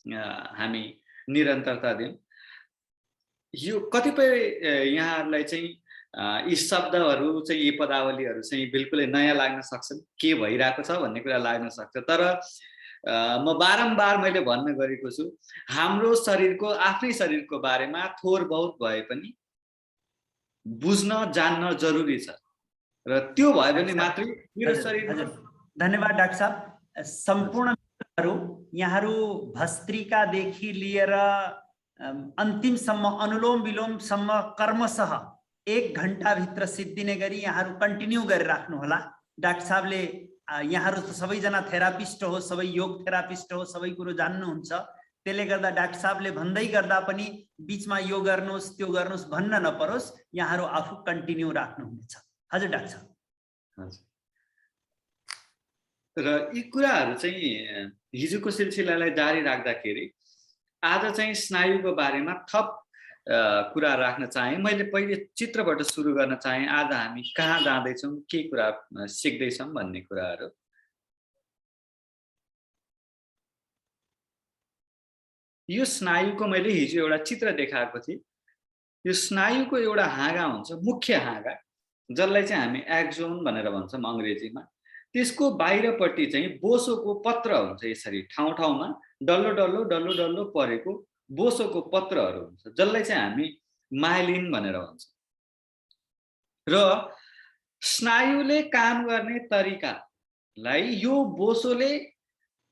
हामी निरन्तरता दिउँ। यो कतिपय यहाँहरूलाई चाहिँ यी शब्दहरू चाहिँ यी पदावलीहरू चाहिँ बिल्कुलै नयाँ लाग्न सक्छन्, के भइरहेको छ भन्ने कुरा लाग्न सक्छ। तर म बारम्बार मैले भन्न गरेको छु, हाम्रो शरीरको आफ्नै शरीरको बारेमा थोर बहुत भए पनि बुझ्न जान्न जरुरी छ र त्यो भयो भने डाक्टर मात्रै मेरो हजुर शरीरमा। हजुर धन्यवाद डाक्टर साहब। सम्पूर्ण मित्रहरू, यहाँहरू भस्त्रिकादेखि लिएर अन्तिमसम्म अनुलोम विलोमसम्म कर्मशः 1 घण्टाभित्र सिद्धिने गरी यहाँहरू कन्टिन्यू गरिराख्नु होला। डाक्टर साहबले यहाँहरू त सबैजना थेरापिस्ट हो, सबै योग थेरापिस्ट हो, सबै कुरो जान्नुहुन्छ। त्यसले गर्दा डाक्टर साहबले भन्दै गर्दा पनि बीचमा यो गर्नुहोस् त्यो गर्नुहोस् भन्न नपरोस्, यहाँहरू आफू कन्टिन्यू राख्नुहुनेछ। हजुर डाक्टर साहब। हजुर। र यी कुराहरू चाहिँ हिजोको सिलसिलालाई जारी राख्दाखेरि आज चाहिँ स्नायुको बारेमा थप कुरा राख्न चाहे। मैले पहिले चित्रबाट सुरु गर्न चाहे। आज हामी कहाँ जाँदैछौँ, के कुरा सिक्दैछौँ भन्ने कुराहरू। यो स्नायुको मैले हिजो एउटा चित्र देखाएको थिएँ। यो स्नायुको एउटा हाँगा हुन्छ, मुख्य हाँगा, जसलाई चाहिँ हामी एक्जोन भनेर भन्छौँ अङ्ग्रेजीमा। त्यसको बाहिरपट्टि चाहिँ बोसोको पत्र हुन्छ, यसरी ठाउँ ठाउँमा डल्लो डल्लो डल्लो डल्लो परेको बोसोको पत्रहरू हुन्छ, जसलाई चाहिँ हामी माइलिन भनेर भन्छौँ। र स्नायुले काम गर्ने तरिकालाई यो बोसोले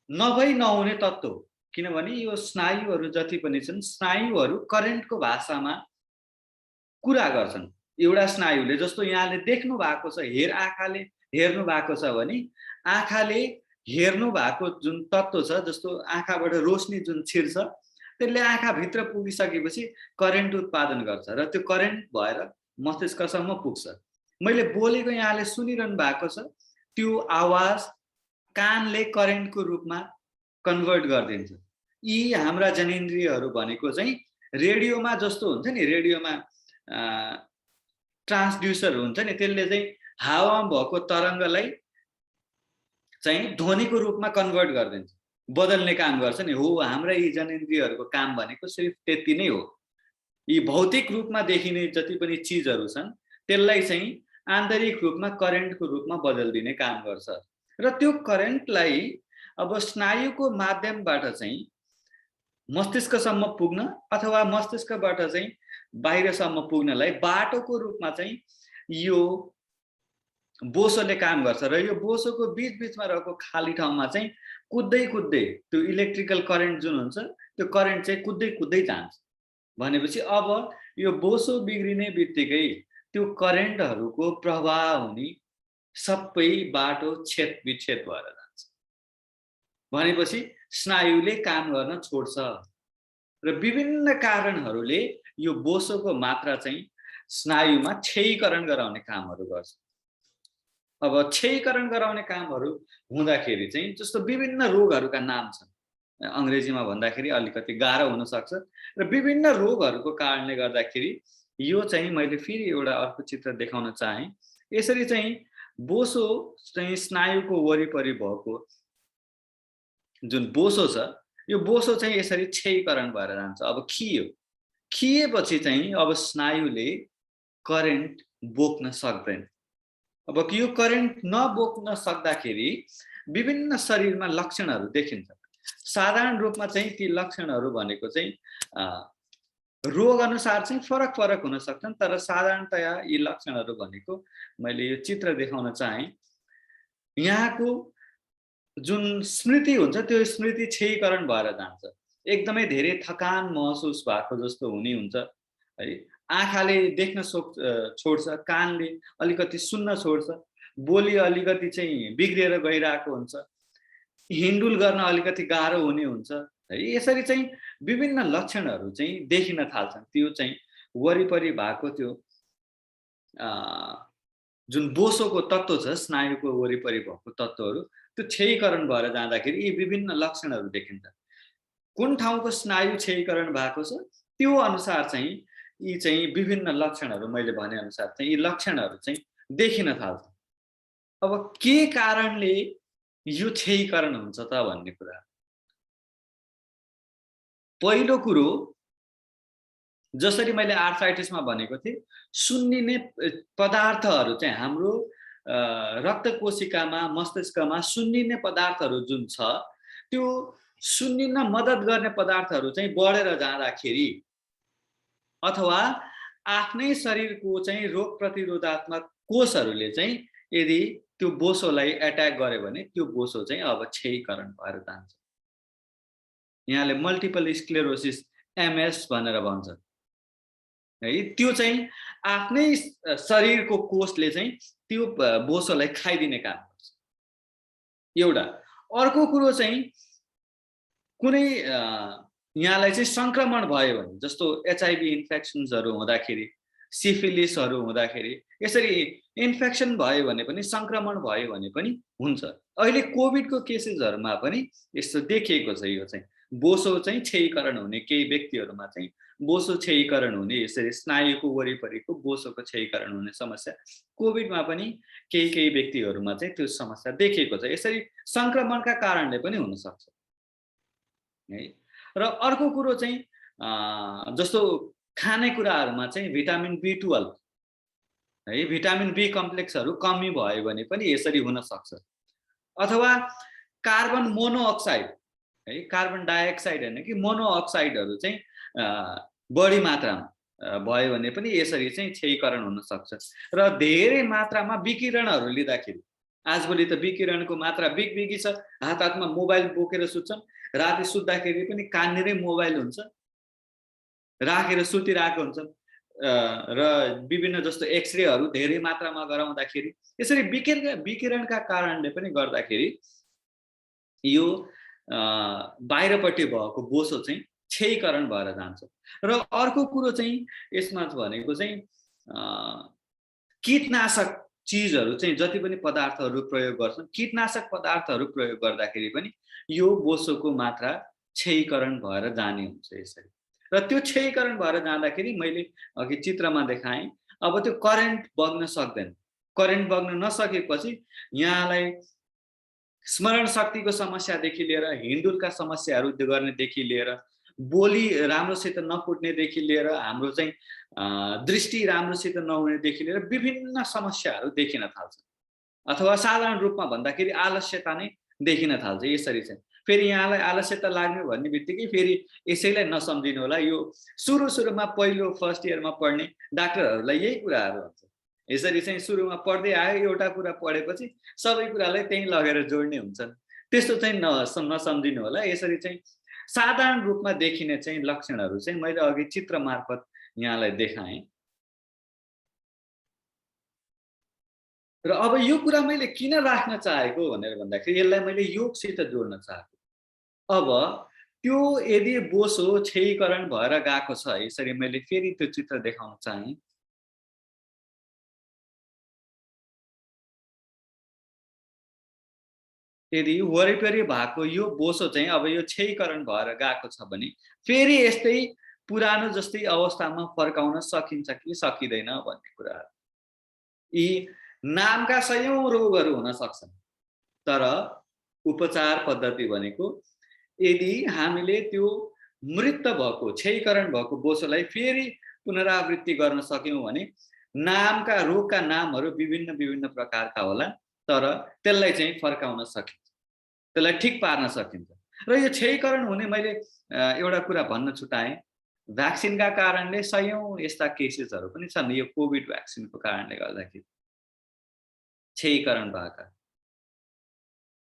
नभई नहुने तत्त्व हो। किनभने यो स्नायुहरू जति पनि छन्, स्नायुहरू करेन्टको भाषामा कुरा गर्छन्। एउटा स्नायुले, जस्तो यहाँले देख्नु भएको छ, आँखाले हेर्नु भएको छ भने आँखाले हेर्नु भएको जुन तत्त्व छ, जस्तो आँखाबाट रोशनी जुन छिर्छ, त्यसले आँखाभित्र पुगिसकेपछि करेन्ट उत्पादन गर्छ र त्यो करेन्ट भएर मस्तिष्कसम्म पुग्छ। मैले बोलेको यहाँले सुनिरहनु भएको छ, त्यो आवाज कानले करेन्टको रूपमा कन्भर्ट गरिदिन्छ। यी हाम्रा जनेन्द्रियहरू भनेको चाहिँ रेडियोमा जस्तो हुन्छ नि, रेडियोमा ट्रान्सड्युसर हुन्छ नि, त्यसले चाहिँ हावामा भएको तरङ्गलाई चाहिँ ध्वनिको रूपमा कन्भर्ट गरिदिन्छ, बदल्ने काम गर्छ नि। हो, हाम्रा यी जनेन्द्रियहरूको काम भनेको सिर्फ त्यति नै हो। यी भौतिक रूपमा देखिने जति पनि चिजहरू छन्, त्यसलाई चाहिँ आन्तरिक रूपमा करेन्टको रूपमा बदलिदिने काम गर्छ। र त्यो करेन्टलाई अब स्नायुको माध्यमबाट चाहिँ मस्तिष्कसम्म पुग्न अथवा मस्तिष्कबाट चाहिँ बाहिरसम्म पुग्नलाई बाटोको रूपमा चाहिँ यो बोसोले काम गर्छ। र यो बोसोको बीचबीचमा रहेको खाली ठाउँमा चाहिँ कुद्दै कुद्दै त्यो इलेक्ट्रिकल करेन्ट जुन हुन्छ, त्यो करेन्ट चाहिँ कुद्दै कुद्दै जान्छ। भनेपछि अब यो बोसो बिग्रिने बित्तिकै त्यो करेन्टहरूको प्रवाह हुने सबै बाटो छेदविच्छेद भएर जान्छ। भनेपछि स्नायुले काम गर्न छोड्छ र विभिन्न कारणहरूले यो बोसोको मात्रा चाहिँ स्नायुमा क्षयीकरण गराउने कामहरू गर्छ। अब क्षयीकरण गराउने कामहरू हुँदाखेरि चाहिँ जस्तो विभिन्न रोगहरूका नाम छन्, अङ्ग्रेजीमा भन्दाखेरि अलिकति गाह्रो हुन सक्छ र विभिन्न रोगहरूको कारणले गर्दाखेरि यो चाहिँ मैले फेरि एउटा अर्को चित्र देखाउन चाहे। यसरी चाहिँ बोसो चाहिँ स्नायुको वरिपरि भएको जुन बोसो छ, यो बोसो चाहिँ यसरी क्षयीकरण भएर जान्छ। अब खिएपछि चाहिँ अब स्नायुले करेन्ट बोक्न सक्दैन। अब यो करेन्ट नबोक्न सक्दाखेरि विभिन्न शरीरमा लक्षणहरू देखिन्छ। साधारण रूपमा चाहिँ ती लक्षणहरू भनेको चाहिँ रोग अनुसार चाहिँ फरक फरक हुन सक्छन्, तर साधारणतया यी लक्षणहरू भनेको मैले यो चित्र देखाउन चाहे। यहाँको जुन स्मृति हुन्छ, त्यो स्मृति क्षयीकरण भएर जान्छ। एकदमै धेरै थकान महसुस भएको जस्तो हुने हुन्छ है। आँखाले देख्न छोड्छ, कानले अलिकति सुन्न छोड्छ, बोली अलिकति चाहिँ बिग्रिएर गइरहेको हुन्छ, हिँडुल गर्न अलिकति गाह्रो हुने हुन्छ है। यसरी चाहिँ विभिन्न लक्षणहरू चाहिँ देखिन थाल्छन्। त्यो चाहिँ वरिपरि भएको त्यो जुन बोसोको तत्त्व छ, स्नायुको वरिपरि भएको तत्त्वहरू, त्यो क्षयीकरण भएर जाँदाखेरि यी विभिन्न लक्षणहरू देखिन्छ। कुन ठाउँको स्नायु क्षयीकरण भएको छ, त्यो अनुसार चाहिँ यी चाहिँ विभिन्न लक्षणहरू, मैले भने अनुसार चाहिँ यी लक्षणहरू चाहिँ देखिन थाल्छ। अब के कारणले यो क्षयीकरण हुन्छ त भन्ने कुरा। पहिलो कुरो जसरी मैले आर्थराइटिसमा भनेको थिएँ, सुन्निने पदार्थहरू चाहिँ हाम्रो रक्त कोशिकामा मस्तिष्कमा सुन्निने पदार्थहरू जुन छ त्यो सुन्निन मद्दत गर्ने पदार्थहरू चाहिँ बढेर जाँदाखेरि अथवा आफ्नै शरीरको चाहिँ रोग प्रतिरोधात्मक कोषहरूले चाहिँ यदि त्यो बोसोलाई एट्याक गर्यो भने त्यो बोसो चाहिँ अब क्षयीकरण भएर जान्छ। यहाँले मल्टिपल स्क्लेरोसिस एमएस भनेर भन्छ है, त्यो चाहिँ आफ्नै शरीरको कोषले चाहिँ त्यो बोसोलाई खाइदिने काम गर्छ एउटा। अर्को कुरो चाहिँ कुनै यहाँलाई चाहिँ संक्रमण भयो भने जस्तो एचआईभी इन्फेक्सन्सहरू हुँदाखेरि, सिफिलिसहरू हुँदाखेरि, यसरी इन्फेक्सन भयो भने पनि संक्रमण भयो भने पनि हुन्छ। अहिले कोभिडको केसेसहरूमा पनि यस्तो देखिएको छ। यो चाहिँ बोसो चाहिँ क्षयीकरण हुने, केही व्यक्तिहरूमा चाहिँ बोसो क्षयीकरण हुने, यसरी स्नायुको वरिपरिको बोसोको क्षयीकरण हुने समस्या कोभिडमा पनि केही व्यक्तिहरूमा चाहिँ त्यो समस्या देखिएको छ। यसरी संक्रमणका कारणले पनि हुन सक्छ है। र अर्को कुरो चाहिँ जस्तो खानेकुराहरूमा चाहिँ भिटामिन B12 है, भिटामिन B कम्प्लेक्सहरू कमी भयो भने पनि यसरी हुन सक्छ। अथवा कार्बन मोनोअक्साइड है, कार्बन डाइअक्साइड हैन कि मोनोअक्साइडहरू चाहिँ बढी मात्रामा भयो भने पनि यसरी चाहिँ क्षयीकरण हुन सक्छ। र धेरै मात्रामा विकिरणहरू लिँदाखेरि, आजभोलि त विकिरणको मात्रा बिगबिगी छ। हातमा मोबाइल बोकेर सुत्छन्, राति सुत्दाखेरि पनि काननिरै मोबाइल हुन्छ, राखेर सुतिरहेको हुन्छन्। र विभिन्न जस्तो एक्सरेहरू धेरै मात्रामा गराउँदाखेरि यसरी विकिरणका कारणले पनि गर्दाखेरि यो बाहिरपट्टि भएको बोसो चाहिँ क्षयीकरण भएर जान्छ। र अर्को कुरो चाहिँ यसमा भनेको चाहिँ कीटनाशक चिजहरू चाहिँ जति पनि पदार्थहरू प्रयोग गर्छन्, कीटनाशक पदार्थहरू प्रयोग गर्दाखेरि पनि यो बोसोको मात्रा क्षयीकरण भएर जाने हुन्छ यसरी। र त्यो क्षयीकरण भएर जाँदाखेरि मैले अघि चित्रमा देखाएँ, अब त्यो करेन्ट बग्न सक्दैन। करेन्ट बग्न नसकेपछि यहाँलाई स्मरण शक्तिको समस्यादेखि लिएर, हिँडुलका समस्याहरू गर्नेदेखि लिएर, बोली राम्रोसित नफुट्नेदेखि लिएर, हाम्रो चाहिँ दृष्टि राम्रोसित नहुनेदेखि लिएर विभिन्न समस्याहरू देखिन थाल्छ। अथवा साधारण रूपमा भन्दाखेरि आलस्यता नै देखिन थाल्छ। यसरी चाहिँ फेरि यहाँलाई आलस्यता लाग्ने भन्ने बित्तिकै फेरि यसैलाई नसम्झिनु होला, यो सुरुमा पहिलो फर्स्ट इयरमा पढ्ने डाक्टरहरूलाई यही कुराहरू हुन्छ। यसरी चाहिँ सुरुमा पढ्दै आयो, एउटा कुरा पढेपछि सबै कुरालाई त्यहीँ लगेर जोड्ने हुन्छन्। त्यस्तो चाहिँ नसम्झिनु होला। यसरी चाहिँ साधारण रूपमा देखिने चाहिँ लक्षणहरू चाहिँ मैले अघि चित्र मार्फत यहाँलाई देखाएँ। र अब यो कुरा मैले किन राख्न चाहेको भनेर भन्दाखेरि यसलाई मैले योगसित जोड्न चाहेको। अब त्यो यदि बोसो क्षयीकरण भएर गएको छ, यसरी मैले फेरि त्यो चित्र देखाउन चाहे। यदि वरिपरि भएको यो बोसो चाहिँ अब यो क्षयीकरण भएर गएको छ भने फेरि यस्तै पुरानो जस्तै अवस्थामा फर्काउन सकिन्छ कि सकिँदैन भन्ने कुरा। यी नामका सयौं रोगहरू हुन सक्छन्, तर उपचार पद्धति भनेको यदि हामीले त्यो मृत भएको, क्षयीकरण भएको बोसोलाई फेरि पुनरावृत्ति गर्न सक्यौं भने नामका रोगका नामहरू विभिन्न प्रकारका होला, तर त्यसलाई चाहिँ फर्काउन सकिन्छ, त्यसलाई ठिक पार्न सकिन्छ। र यो क्षयीकरण हुने मैले एउटा कुरा भन्न छुटाएँ, भ्याक्सिनका कारणले सयौं यस्ता केसेसहरू पनि छन्। यो कोभिड भ्याक्सिनको कारणले गर्दाखेरि क्षयीकरण भएका,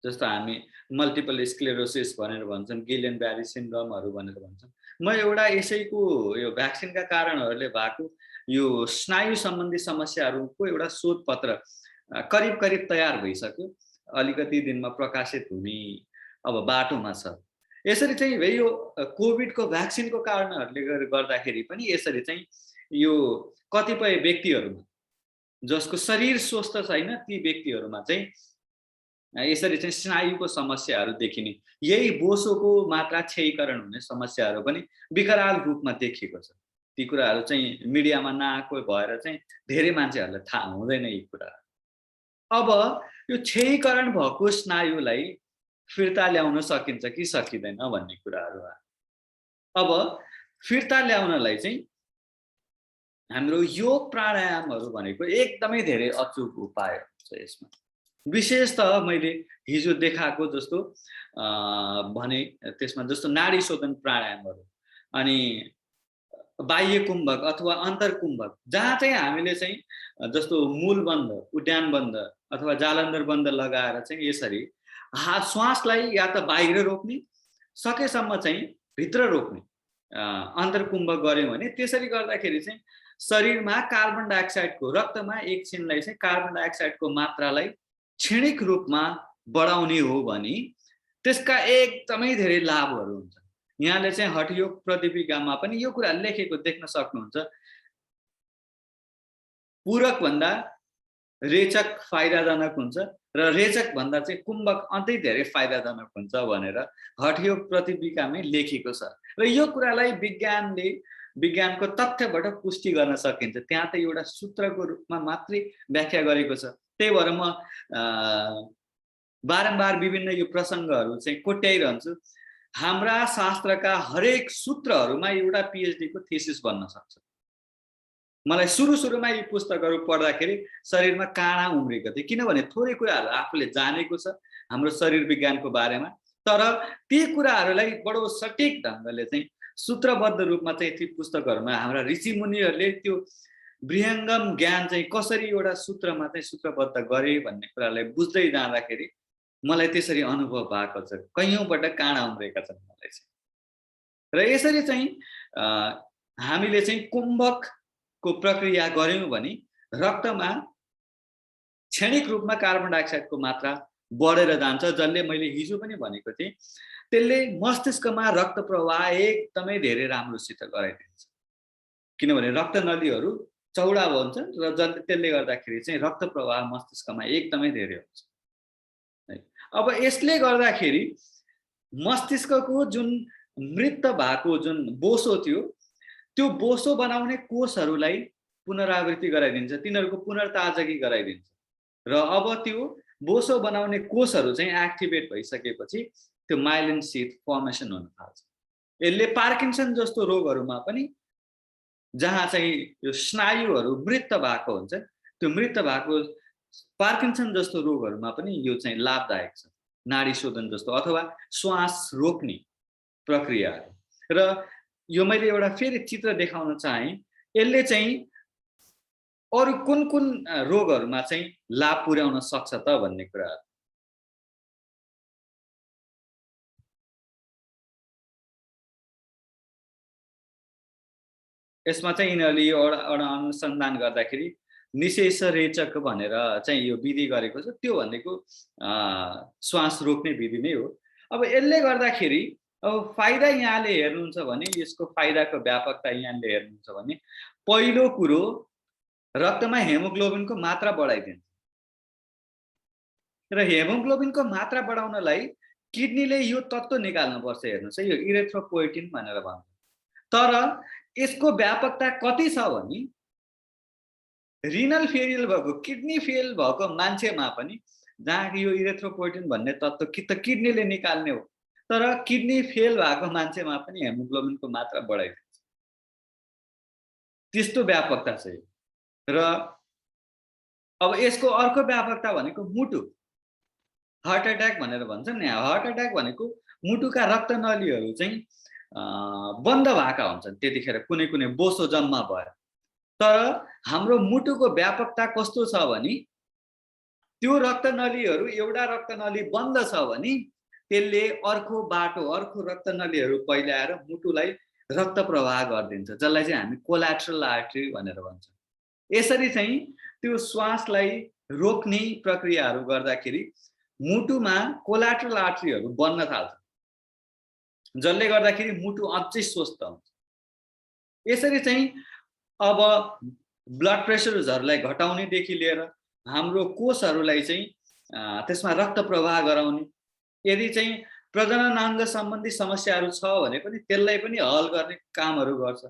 जस्तो हामी मल्टिपल स्क्लेरोसिस भनेर भन्छन्, गिलेन ब्यारी सिन्ड्रोमहरू भनेर भन्छन्। म एउटा यसैको यो भ्याक्सिनका कारणहरूले भएको यो स्नायु सम्बन्धी समस्याहरूको एउटा शोधपत्र करिब तयार भइसक्यो, अलिकति दिनमा प्रकाशित हुने अब बाटोमा छ। यसरी चाहिँ यो कोभिडको भ्याक्सिनको कारणहरूले गर्दाखेरि पनि यसरी चाहिँ यो कतिपय व्यक्तिहरूमा जसको शरीर स्वस्थ छैन ती व्यक्तिहरूमा चाहिँ यसरी चाहिँ स्नायुको समस्याहरू देखिने, यही बोसोको मात्रा क्षयीकरण हुने समस्याहरू पनि विकराल रूपमा देखिएको छ। ती कुराहरू चाहिँ मिडियामा नआएको भएर चाहिँ धेरै मान्छेहरूलाई थाहा हुँदैन यी कुराहरू। अब यो क्षयीकरण भएको स्नायुलाई फिर्ता ल्याउन सकिन्छ कि सकिँदैन भन्ने कुराहरू अब फिर्ता ल्याउनलाई चाहिँ हाम्रो योग प्राणायामहरू भनेको एकदमै धेरै अचुक उपाय हुन्छ यसमा। विशेषतः मैले हिजो देखाएको जस्तो भने त्यसमा जस्तो नाडी शोधन प्राणायामहरू अनि बाह्य कुम्भक अथवा अन्तर्कुम्भक, जहाँ चाहिँ हामीले चाहिँ जस्तो मूलबन्ध, उड्डान बन्ध अथवा जालन्धर बन्ध लगाएर चाहिँ यसरी श्वासलाई या त बाहिर रोक्ने, सकेसम्म चाहिँ भित्र रोक्ने अन्तर्कुम्भक गऱ्यौँ भने त्यसरी गर्दाखेरि चाहिँ शरीरमा कार्बन डाइअक्साइडको, रक्तमा एकछिनलाई चाहिँ कार्बन डाइअक्साइडको मात्रालाई क्षणिक रूपमा बढाउने हो भने त्यसका एकदमै धेरै लाभहरू हुन्छ। यहाँले चाहिँ हठयोग प्रतिपिकामा पनि यो कुरा लेखेको देख्न सक्नुहुन्छ। पूरक भन्दा रेचक फाइदाजनक हुन्छ र रेचक भन्दा चाहिँ कुम्भक अन्तै धेरै फाइदाजनक हुन्छ भनेर हठयोग प्रतिपिकामै लेखेको छ। र यो कुरालाई विज्ञानको तथ्यबाट पुष्टि गर्न सकिन्छ। त्यहाँ त एउटा सूत्रको रूपमा मात्रै व्याख्या गरेको छ। त्यही भएर म बारम्बार विभिन्न यो प्रसङ्गहरू चाहिँ कोट्याइरहन्छु। हाम्रा शास्त्रका हरेक सूत्रहरूमा एउटा पीएचडी को थीसिस बन्न सक्छ। मलाई सुरुमा यी पुस्तकहरू पढ्दाखेरि शरीरमा काँडा उम्रेको थियो, किनभने थोरै कुराहरू आफूले जानेको छ हाम्रो शरीर विज्ञानको बारेमा, तर ती कुराहरूलाई बडो सटिक ढङ्गले चाहिँ सूत्रबद्ध रूपमा चाहिँ ती पुस्तकहरूमा हाम्रा ऋषिमुनिहरूले त्यो बृहङ्गम ज्ञान चाहिँ कसरी एउटा सूत्रमा चाहिँ सूत्रबद्ध गरे भन्ने कुरालाई बुझ्दै जाँदाखेरि मलाई त्यसरी अनुभव भएको छ। कैयौँबाट काँडा उम्रेका छन् मलाई चाहिँ। र यसरी चाहिँ हामीले चाहिँ कुम्भकको प्रक्रिया गऱ्यौँ भने रक्तमा क्षणिक रूपमा कार्बन डाइअक्साइडको मात्रा बढेर जान्छ, जसले मैले हिजो पनि भनेको थिएँ त्यसले मस्तिष्कमा रक्त प्रवाह एकदमै धेरै राम्रोसित गराइदिन्छ। किनभने रक्त नलीहरू चौडा हुन्छन् र त्यसले गर्दाखेरि चाहिँ रक्त प्रवाह मस्तिष्कमा एकदमै धेरै हुन्छ। अब यसले गर्दाखेरि मस्तिष्कको जुन मृत भएको जुन बोसो थियो, त्यो बोसो बनाउने कोषहरूलाई पुनरावृत्ति गराइदिन्छ, तिनीहरूको पुनर्ताजगी गराइदिन्छ। र अब त्यो बोसो बनाउने कोषहरू चाहिँ एक्टिभेट भइसकेपछि त्यो माइलिन शीथ फर्मेसन हुन थाल्छ। यसले पार्किन्सन जस्तो रोगहरूमा पनि, जहाँ चाहिँ यो स्नायुहरू मृत भएको हुन्छ, त्यो मृत भएको पार्किन्सन जस्तो रोगहरूमा पनि यो चाहिँ लाभदायक छ। नाडी शोधन जस्तो अथवा श्वास रोक्ने प्रक्रियाहरू। र यो मैले एउटा फेरि चित्र देखाउन चाहेँ। यसले चाहिँ अरू कुन कुन रोगहरूमा चाहिँ लाभ पुर्याउन सक्छ त भन्ने कुराहरू। यसमा चाहिँ यिनीहरूले यो एउटा अनुसन्धान गर्दाखेरि निशेष रेचक भनेर चाहिँ यो विधि गरेको छ। त्यो भनेको श्वास रोक्ने विधि नै हो। अब यसले गर्दाखेरि अब फाइदा यहाँले हेर्नुहुन्छ भने, यसको फाइदाको व्यापकता यहाँले हेर्नुहुन्छ भने, पहिलो कुरो रक्तमा हेमोग्लोबिनको मात्रा बढाइदिन्छ। र हेमोग्लोबिनको मात्रा बढाउनलाई किडनीले यो तत्त्व निकाल्नुपर्छ। हेर्नुहोस् है, यो इरेथ्रोपोइटिन भनेर भन्छ। तर यसको व्यापकता कति छ भने रिनल फेलियर भएको, किडनी फेल भएको मान्छेमा पनि, जहाँ यो इरेथ्रोपोइटिन भन्ने तत्त्व कि त किडनीले निकाल्ने हो, तर किडनी फेल भएको मान्छेमा पनि हेमोग्लोबिनको मात्रा बढाइदिन्छ। त्यस्तो व्यापकता छ। र अब यसको अर्को व्यापकता भनेको मुटु, हार्ट एट्याक भनेर भन्छ नि। हार्ट एट्याक भनेको मुटुका रक्तनलीहरू चाहिँ बन्द भएका हुन्छन् त्यतिखेर, कुनै कुनै बोसो जम्मा भएर। तर हाम्रो मुटुको व्यापकता कस्तो छ भने, त्यो रक्तनलीहरू, एउटा रक्तनली बन्द छ भने त्यसले अर्को बाटो, अर्को रक्तनलीहरू पहिल्याएर मुटुलाई रक्त प्रवाह गरिदिन्छ, जसलाई चाहिँ हामी कोल्याट्रल आर्टरी भनेर भन्छौँ। यसरी चाहिँ त्यो श्वासलाई रोक्ने प्रक्रियाहरू गर्दाखेरि मुटुमा कोल्याट्रल आर्टरीहरू बन्न थाल्छ, जसले गर्दाखेरि मुटु अझै स्वस्थ हुन्छ। यसरी चाहिँ अब ब्लड प्रेसरहरूलाई घटाउनेदेखि लिएर हाम्रो कोषहरूलाई चाहिँ त्यसमा रक्त प्रवाह गराउने, यदि चाहिँ प्रजननाङ्ग सम्बन्धी समस्याहरू छ भने पनि त्यसलाई पनि हल गर्ने कामहरू गर्छ।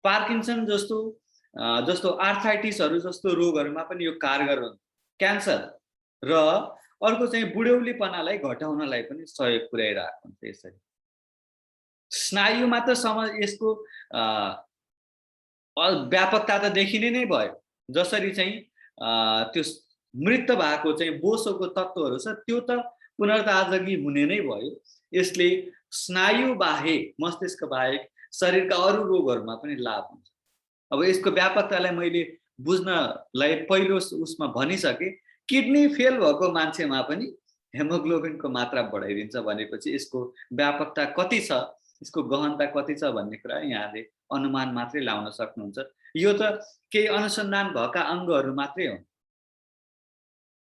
पार्किन्सन जस्तो आर्थराइटिसहरू जस्तो रोगहरूमा पनि यो कारगर हुन्छ। क्यान्सर र अर्को चाहिँ बुढ्यौलीपनालाई घटाउनलाई पनि सहयोग पुर्याइरहेको हुन्छ यसरी। स्नायुमा त यसको व्यापकता त देखिने नै भयो। जसरी चाहिँ त्यो मृत भएको चाहिँ बोसोको तत्त्वहरू छ त्यो त पुनर्ताजगी हुने नै भयो। यसले स्नायु बाहेक, मस्तिष्क बाहेक शरीरका अरू रोगहरूमा पनि लाभ हुन्छ। अब यसको व्यापकतालाई मैले बुझ्नलाई पहिलो उसमा भनिसके। किडनी फेल भएको मान्छेमा पनि हेमोग्लोबिनको मात्रा बढाइदिन्छ भनेपछि यसको व्यापकता कति छ, यसको गहनता कति छ भन्ने कुरा यहाँले अनुमान मात्रै लाउन सक्नुहुन्छ। यो त केही अनुसन्धान भएका अङ्गहरू मात्रै हो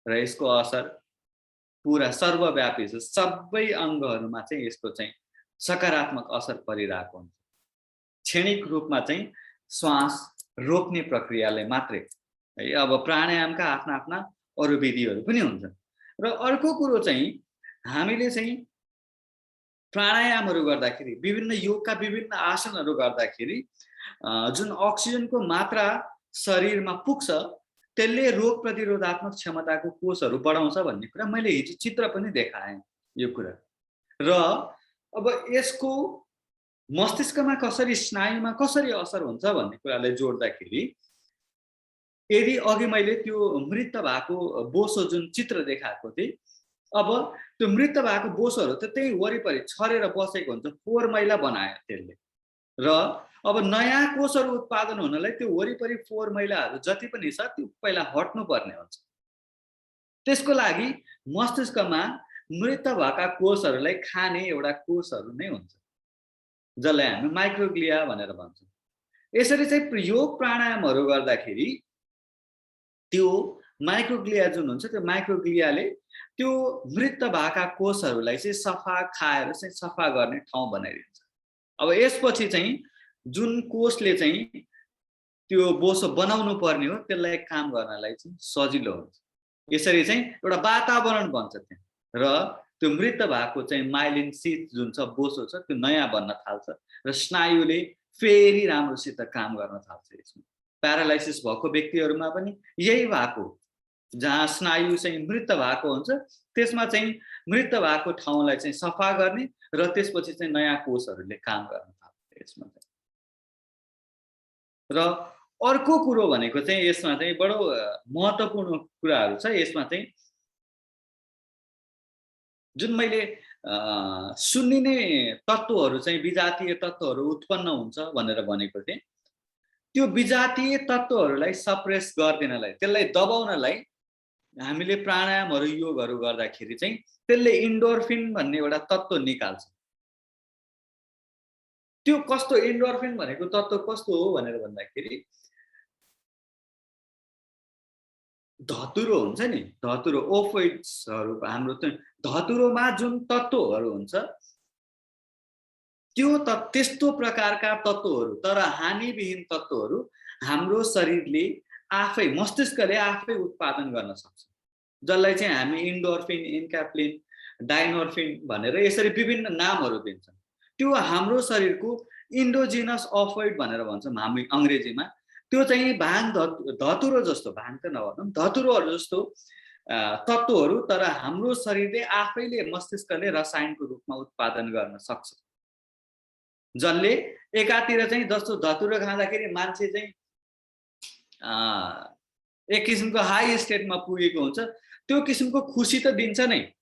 र यसको असर पुरा सर्वव्यापी छ। सबै अङ्गहरूमा चाहिँ यसको चाहिँ सकारात्मक असर परिरहेको हुन्छ। क्षणिक रूपमा चाहिँ श्वास रोक्ने प्रक्रियाले मात्रै है। अब प्राणायामका आफ्ना आफ्ना अरू विधिहरू पनि हुन्छन्। र अर्को कुरो चाहिँ हामीले चाहिँ प्राणायामहरू गर्दाखेरि, विभिन्न योगका विभिन्न आसनहरू गर्दाखेरि जुन अक्सिजनको मात्रा शरीरमा पुग्छ त्यसले रोग प्रतिरोधात्मक क्षमताको कोषहरू बढाउँछ भन्ने कुरा मैले हिजो चित्र पनि देखाएँ यो कुरा। र अब यसको मस्तिष्कमा कसरी, स्नायुमा कसरी असर हुन्छ भन्ने कुरालाई जोड्दाखेरि, यदि अघि मैले त्यो मृत भएको बोसो जुन चित्र देखाएको थिएँ, अब त्यो मृत भएको बोसोहरू त त्यही वरिपरि छरेर बसेको हुन्छ, फोहोर मैला बनायो त्यसले। र अब नयाँ कोषहरू उत्पादन हुनलाई त्यो वरिपरि फोहोर मैलाहरू जति पनि छ त्यो पहिला हट्नु पर्ने हुन्छ। त्यसको लागि मस्तिष्कमा मृत भएका कोषहरूलाई खाने एउटा कोषहरू नै हुन्छ, जसलाई हामी माइक्रोग्लिया भनेर भन्छौँ। यसरी चाहिँ योग प्राणायामहरू गर्दाखेरि त्यो माइक्रोग्लिया जुन हुन्छ त्यो माइक्रोग्लियाले त्यो मृत भएका कोषहरूलाई चाहिँ सफा खाएर चाहिँ सफा गर्ने ठाउँ बनाइदिन्छ। अब यसपछि चाहिँ जुन कोषले चाहिँ त्यो बोसो बनाउनु पर्ने हो त्यसलाई काम गर्नलाई चाहिँ सजिलो हुन्छ। यसरी चाहिँ एउटा वातावरण बन्छ त्यहाँ र त्यो मृत भएको चाहिँ माइलिन सिथ जुन छ, बोसो छ, त्यो नयाँ बन्न थाल्छ र स्नायुले फेरि राम्रोसित काम गर्न थाल्छ। यसमा प्यारालाइसिस भएको व्यक्तिहरूमा पनि यही भएको, जहाँ स्नायु चाहिँ मृत भएको हुन्छ त्यसमा चाहिँ मृत भएको ठाउँलाई चाहिँ सफा गर्ने र त्यसपछि चाहिँ नयाँ कोषहरूले काम गर्न थाल्छ यसमा चाहिँ। र अर्को कुरो भनेको चाहिँ यसमा चाहिँ बडो महत्त्वपूर्ण कुराहरू छ। यसमा चाहिँ जुन मैले सुन्निने तत्त्वहरू चाहिँ विजातीय तत्त्वहरू उत्पन्न हुन्छ भनेर भनेको थिएँ, त्यो विजातीय तत्त्वहरूलाई सप्रेस गर्दिनलाई, त्यसलाई दबाउनलाई हामीले प्राणायामहरू योगहरू गर्दाखेरि चाहिँ त्यसले इन्डोर्फिन भन्ने एउटा तत्त्व निकाल्छ। त्यो कस्तो, इन्डोर्फिन भनेको तत्त्व कस्तो हो भनेर भन्दाखेरि धतुरो हुन्छ नि, धतुरो ओफोइड्सहरू हाम्रो चाहिँ धतुरोमा जुन तत्त्वहरू हुन्छ त्यो त्यस्तो प्रकारका तत्त्वहरू, तर हानिविहीन तत्त्वहरू हाम्रो शरीरले आफै, मस्तिष्कले आफै उत्पादन गर्न सक्छ, जसलाई चाहिँ हामी इन्डोर्फिन, इन्क्याप्लिन, डाइनोर्फिन भनेर यसरी विभिन्न नामहरू दिन्छौँ। त्यो हाम्रो शरीरको इन्डोजिनस अफोइड भनेर भन्छौँ हामी अङ्ग्रेजीमा। त्यो चाहिँ भाङ धतुरो जस्तो, भाङ त नभनौँ, धतुरोहरू जस्तो तत्त्वहरू, तर हाम्रो शरीरले आफैले, मस्तिष्कले रसायनको रूपमा उत्पादन गर्न सक्छ, जसले एकातिर चाहिँ जस्तो धतुरो खाँदाखेरि मान्छे चाहिँ एक किसिमको हाई स्टेटमा पुगेको हुन्छ, त्यो किसिमको खुसी त दिन्छ नै,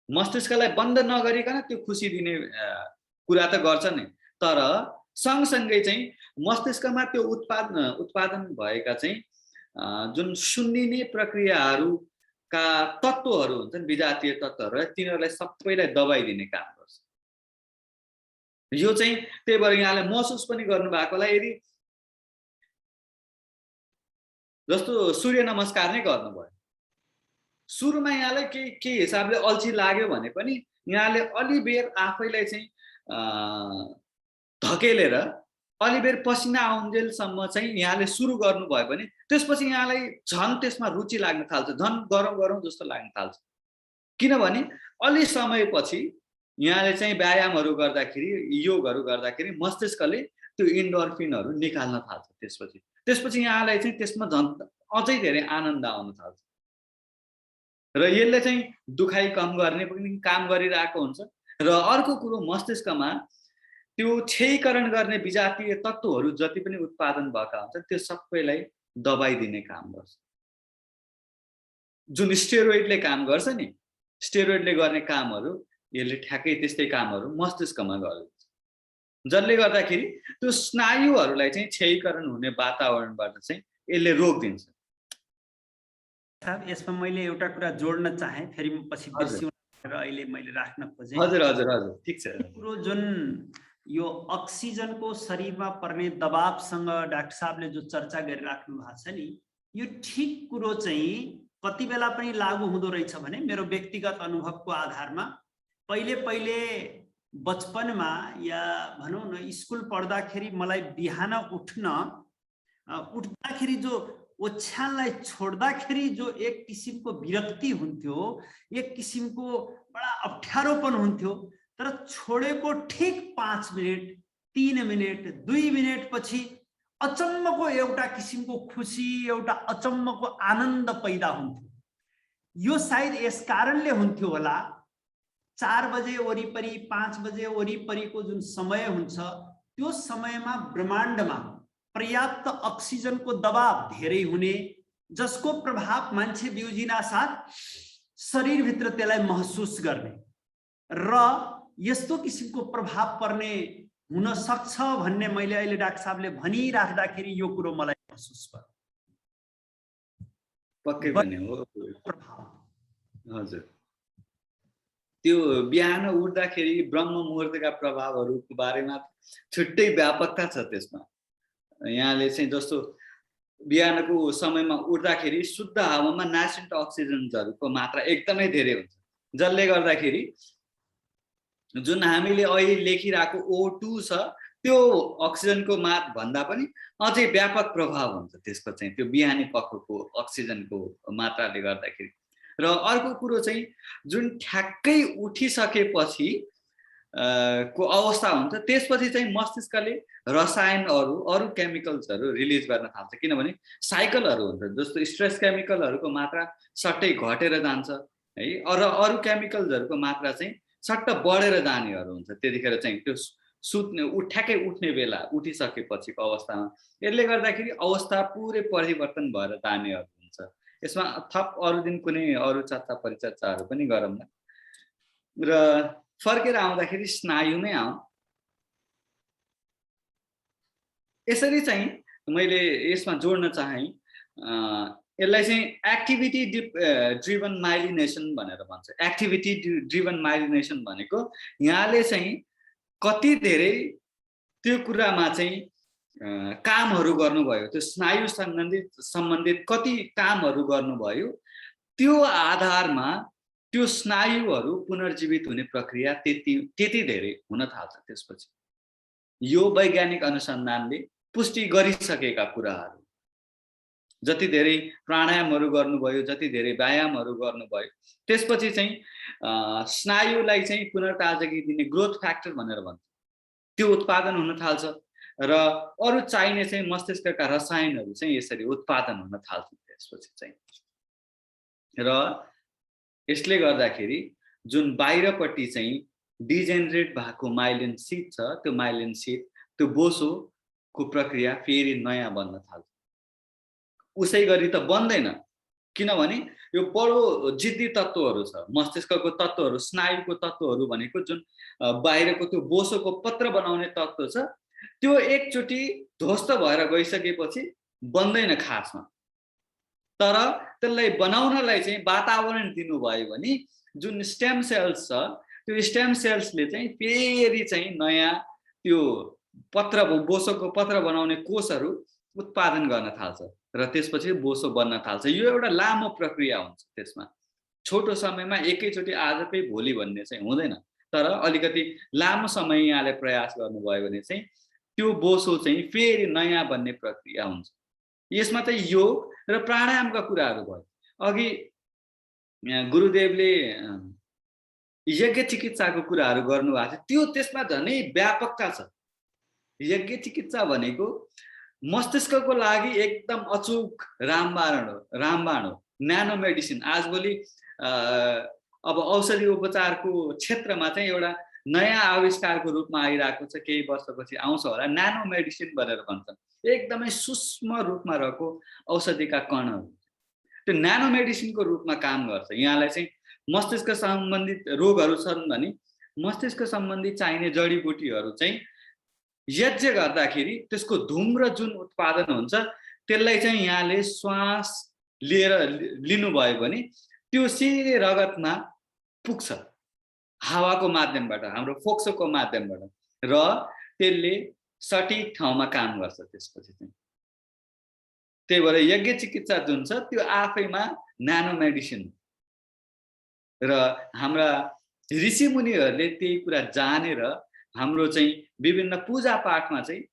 मस्तिष्कलाई बन्द नगरिकन त्यो खुसी दिने कुरा त गर्छ नै, तर सँगसँगै चाहिँ मस्तिष्कमा त्यो उत्पादन भएका चाहिँ जुन सुन्निने प्रक्रियाहरूका तत्त्वहरू हुन्छन्, विजातीय तत्त्वहरू, तिनीहरूलाई सबैलाई दबाइदिने काम गर्छ। यो चाहिँ त्यही भएर यहाँले महसुस पनि गर्नुभएको होला, यदि जस्तो सूर्य नमस्कार नै गर्नुभयो, सुरुमा यहाँलाई के हिसाबले अल्छी लाग्यो भने पनि यहाँले अलि बेर आफैलाई चाहिँ धकेलेर अलि बेर पसिना आउन्जेलसम्म चाहिँ यहाँले सुरु गर्नुभयो भने त्यसपछि यहाँलाई झन् त्यसमा रुचि लाग्न थाल्छ, झन् गरौँ गरौँ जस्तो लाग्न थाल्छ। किनभने अलि समयपछि यहाँले चाहिँ व्यायामहरू गर्दाखेरि, योगहरू गर्दाखेरि मस्तिष्कले त्यो इन्डोर्फिनहरू निकाल्न थाल्छ। त्यसपछि यहाँलाई चाहिँ त्यसमा झन् अझै धेरै आनन्द आउन थाल्छ र यसले चाहिँ दुखाइ कम गर्ने पनि काम गरिरहेको हुन्छ। र अर्को कुरो, मस्तिष्कमा त्यो क्षयीकरण गर्ने विजातीय तत्त्वहरू जति पनि उत्पादन भएका हुन्छन् त्यो सबैलाई दबाई दिने काम गर्छ। जुन स्टेरोइडले काम गर्छ नि, स्टेरोइडले गर्ने कामहरू यसले ठ्याक्कै त्यस्तै कामहरू मस्तिष्कमा गर्छ, जसले गर्दाखेरि त्यो स्नायुहरूलाई चाहिँ क्षयीकरण हुने वातावरणबाट चाहिँ यसले रोकिदिन्छ। यसमा मैले एउटा कुरा जोड्न चाहे, फेरि पछि बिर्सिउँ र अहिले मैले राख्न खोजेँ। हजुर हजुर हजुर ठिक छ। कुरो जुन यो अक्सिजनको शरीरमा पर्ने दबावसँग डाक्टर साहबले जो चर्चा गरिराख्नु भएको छ नि, यो ठिक कुरो चाहिँ कति बेला पनि लागू हुँदो रहेछ भने मेरो व्यक्तिगत अनुभवको आधारमा पहिले पहिले बचपनमा या भनौँ न स्कुल पढ्दाखेरि मलाई बिहान उठ्दाखेरि जो ओछ्यानलाई छोड्दाखेरि जो एक किसिमको विरक्ति हुन्थ्यो, एक किसिमको बडा अप्ठ्यारोपन हुन्थ्यो, तर छोडेको ठिक 5 मिनट 3 मिनट 2 मिनट पछि अचम्मको एउटा किसिमको खुसी, एउटा अचम्मको आनन्द पैदा हुन्थ्यो। यो सायद यस कारणले हुन्थ्यो होला 4 बजे वरिपरि 5 बजे वरिपरिको जुन समय हुन्छ त्यो समयमा ब्रह्माण्डमा पर्याप्त अक्सिजनको दबाव धेरै हुने, जसको प्रभाव मान्छे बिउजिना साथ शरीरभित्र त्यसलाई महसुस गर्ने र यस्तो किसिमको प्रभाव पर्ने हुन सक्छ भन्ने मैले अहिले डाक्टर साहबले भनिराख्दाखेरि यो कुरो मलाई महसुस भयो। पक्कै पनि हो। हजुर, त्यो बिहान उठ्दाखेरि ब्रह्म मुहुर्तका प्रभावहरूको बारेमा छुट्टै व्यापकता छ त्यसमा। यहाँले चाहिँ जस्तो बिहानको समयमा उठ्दाखेरि शुद्ध हावामा न्याचुरल अक्सिजन्सहरूको मात्रा एकदमै धेरै हुन्छ, जसले गर्दाखेरि जुन हामीले अहिले लेखिरहेको O2 छ त्यो अक्सिजनको मात भन्दा पनि अझै व्यापक प्रभाव हुन्छ त्यसको चाहिँ त्यो बिहानी पखको अक्सिजनको मात्राले गर्दाखेरि। र अर्को कुरो चाहिँ जुन ठ्याक्कै उठिसकेपछि को अवस्था हुन्छ, त्यसपछि चाहिँ मस्तिष्कले रसायनहरू अरू केमिकल्सहरू रिलिज गर्न थाल्छ, किनभने साइकलहरू हुन्छ। जस्तो स्ट्रेस केमिकलहरूको मात्रा सट्टै घटेर जान्छ है, र अरू केमिकल्सहरूको मात्रा चाहिँ सट्ट बढेर जानेहरू हुन्छ। त्यतिखेर चाहिँ त्यो सुत्ने ठ्याक्कै उठ्ने बेला उठिसकेपछिको अवस्थामा यसले गर्दाखेरि अवस्था पुरै परिवर्तन भएर जानेहरू हुन्छ। यसमा थप अरू दिन कुनै अरू चर्चा परिचर्चाहरू पनि गरौँला। र फर्केर आउँदाखेरि स्नायुमै आउँ। यसरी चाहिँ मैले यसमा जोड्न चाहे, यसलाई चाहिँ एक्टिभिटी ड्रिभन माइलिनेसन भनेर भन्छ। एक्टिभिटी ड्रिभन माइलिनेसन भनेको यहाँले चाहिँ कति धेरै त्यो कुरामा चाहिँ कामहरू गर्नुभयो, त्यो स्नायु सम्बन्धित कति कामहरू गर्नुभयो, त्यो आधारमा त्यो स्नायुहरू पुनर्जीवित हुने प्रक्रिया त्यति धेरै हुन थाल्छ। त्यसपछि यो वैज्ञानिक अनुसन्धानले पुष्टि गरिसकेका कुराहरू, जति धेरै प्राणायामहरू गर्नुभयो, जति धेरै व्यायामहरू गर्नुभयो, त्यसपछि चाहिँ स्नायुलाई चाहिँ पुनर्ताजगी दिने ग्रोथ फ्याक्टर भनेर भन्छ, त्यो उत्पादन हुन थाल्छ र अरू चाहिने चाहिँ मस्तिष्कका रसायनहरू चाहिँ यसरी उत्पादन हुन थाल्छन् त्यसपछि चाहिँ। र यसले गर्दाखेरि जुन बाहिरपट्टि चाहिँ डिजेनरेट भएको माइलिन सिट छ, त्यो माइलिन सिट त्यो बोसोको प्रक्रिया फेरि नयाँ बन्न थाल्छ। उसै गरी त बन्दैन, किनभने यो बडो जिद्दी तत्त्वहरू छ, मस्तिष्कको तत्त्वहरू, स्नायुको तत्त्वहरू भनेको जुन बाहिरको त्यो बोसोको पत्र बनाउने तत्त्व छ, त्यो एकचोटि ध्वस्त भएर गइसकेपछि बन्दैन खासमा। तर त्यसलाई बनाउनलाई चाहिँ वातावरण दिनुभयो भने जुन स्टेम सेल्स छ, त्यो स्टेम सेल्सले चाहिँ फेरि चाहिँ नयाँ त्यो बोसोको पत्र बनाउने कोषहरू उत्पादन गर्न थाल्छ र त्यसपछि बोसो बन्न थाल्छ। यो एउटा लामो प्रक्रिया हुन्छ। त्यसमा छोटो समयमा एकैचोटि आजकै भोलि भन्ने चाहिँ हुँदैन, तर अलिकति लामो समय यहाँले प्रयास गर्नुभयो भने चाहिँ त्यो बोसो चाहिँ फेरि नयाँ बन्ने प्रक्रिया हुन्छ। यसमा चाहिँ योग र प्राणायामका कुराहरू भयो। अघि गुरुदेवले यज्ञ चिकित्साको कुराहरू गर्नुभएको थियो, त्यो त्यसमा झनै व्यापकता छ। यज्ञ चिकित्सा भनेको मस्तिष्कको लागि एकदम अचूक रामबाण हो, न्यानो मेडिसिन। आजभोलि अब औषधि उपचारको क्षेत्रमा चाहिँ एउटा नयाँ आविष्कारको रूपमा आइरहेको छ, केही वर्षपछि आउँछ होला, नानो मेडिसिन भनेर भन्छन्। एकदमै सूक्ष्म रूपमा रहेको औषधिका कणहरू त्यो नानो मेडिसिनको रूपमा काम गर्छ। यहाँलाई चाहिँ मस्तिष्क सम्बन्धित रोगहरू छन् भने मस्तिष्क सम्बन्धी चाहिने जडीबुटीहरू चाहिँ यज्ञ गर्दाखेरि त्यसको धुम्र जुन उत्पादन हुन्छ त्यसलाई चाहिँ यहाँले श्वास लिएर लिनुभयो भने त्यो सिधै रगतमा पुग्छ हावाको माध्यमबाट, हाम्रो फोक्सोको माध्यमबाट, र त्यसले सठिक ठाउँमा काम गर्छ त्यसपछि चाहिँ। त्यही भएर यज्ञ चिकित्सा जुन छ त्यो आफैमा नानो मेडिसिन र हाम्रा ऋषिमुनिहरूले त्यही कुरा जानेर हाम्रो चाहिँ विभिन्न पूजा पाठमा चाहिँ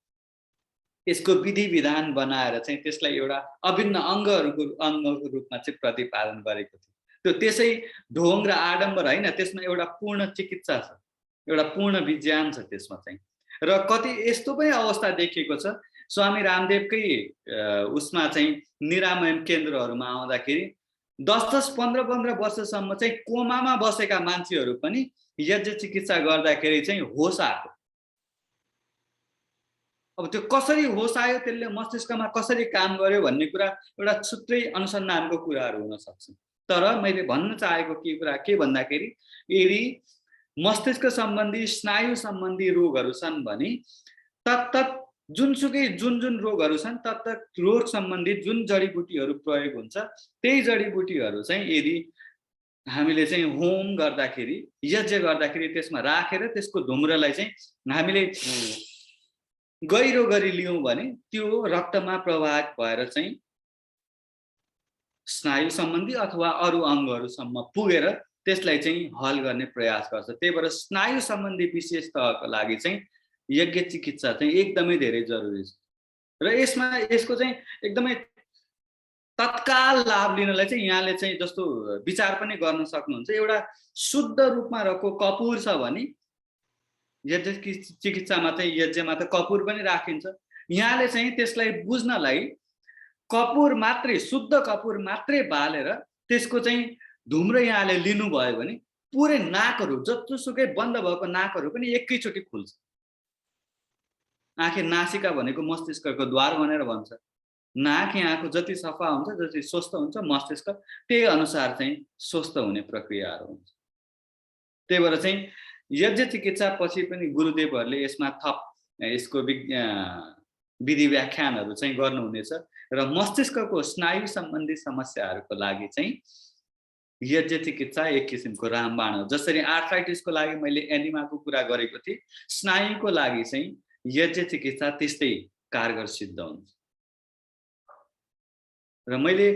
यसको विधि विधान बनाएर चाहिँ त्यसलाई एउटा अभिन्न अङ्गको रूपमा चाहिँ प्रतिपादन गरेको थियो। त्यो त्यसै ढोङ र आडम्बर होइन, त्यसमा एउटा पूर्ण चिकित्सा छ, एउटा पूर्ण विज्ञान छ त्यसमा चाहिँ। र कति यस्तो पनि अवस्था देखिएको छ, स्वामी रामदेवकै उसमा चाहिँ निरामयम केन्द्रहरूमा आउँदाखेरि 10-15 वर्षसम्म चाहिँ कोमामा बसेका मान्छेहरू पनि यज्ञ चिकित्सा गर्दाखेरि चाहिँ होस आएको। अब त्यो कसरी होस आयो, त्यसले मस्तिष्कमा कसरी काम गर्यो भन्ने कुरा एउटा छुट्टै अनुसन्धानको कुराहरू हुन सक्छ। तर मैले भन्न चाहेको कुरा के भन्दाखेरि यदि मस्तिष्क सम्बन्धी स्नायु सम्बन्धी रोगहरू छन् भने तत्तत जुनसुकै जुन रोगहरू छन् तत्तत रोग सम्बन्धी जुन जडीबुटीहरू प्रयोग हुन्छ त्यही जडीबुटीहरू चाहिँ यदि हामीले चाहिँ होम गर्दाखेरि यज्ञ गर्दाखेरि त्यसमा राखेर त्यसको धुम्रलाई चाहिँ हामीले गहिरो गरी लियौं भने त्यो रक्तमा प्रवाहित भएर चाहिँ स्नायु सम्बन्धी अथवा अरू अङ्गहरूसम्म पुगेर त्यसलाई चाहिँ हल गर्ने प्रयास गर्छ। त्यही भएर स्नायु सम्बन्धी विशेषताको लागि चाहिँ यज्ञ चिकित्सा चाहिँ एकदमै धेरै जरुरी छ। र यसको चाहिँ एकदमै तत्काल लाभ लिनलाई चाहिँ यहाँले चाहिँ जस्तो विचार पनि गर्न सक्नुहुन्छ। एउटा शुद्ध रूपमा रहेको कपुर छ भने यज्ञ चिकित्सामा चाहिँ यज्ञमा त कपुर पनि राखिन्छ। यहाँले चाहिँ त्यसलाई बुझ्नलाई कपुर मात्रै, शुद्ध कपुर मात्रै बालेर त्यसको चाहिँ धुम्र यहाँले लिनुभयो भने पुरै नाकहरू जतिसुकै बन्द भएको नाकहरू पनि एकैचोटि खुल्छ। आँखे नासिका भनेको मस्तिष्कको द्वार भनेर भन्छ। नाक यहाँको जति सफा हुन्छ, जति स्वस्थ हुन्छ मस्तिष्क त्यही अनुसार चाहिँ स्वस्थ हुने प्रक्रियाहरू हुन्छ। त्यही भएर चाहिँ यज्ञ चिकित्सा पछि पनि गुरुदेवहरूले यसमा थप यसको विधि व्याख्यानहरू चाहिँ गर्नुहुनेछ र मस्तिष्कको स्नायु सम्बन्धी समस्याहरूको लागि चाहिँ यज्ञ चिकित्सा एक किसिमको रामबाण हो। जसरी आर्थराइटिसको लागि मैले एनिमाको कुरा गरेको थिएँ, स्नायुको लागि चाहिँ यज्ञ चिकित्सा त्यस्तै कारगर सिद्ध हुन्छ। र मैले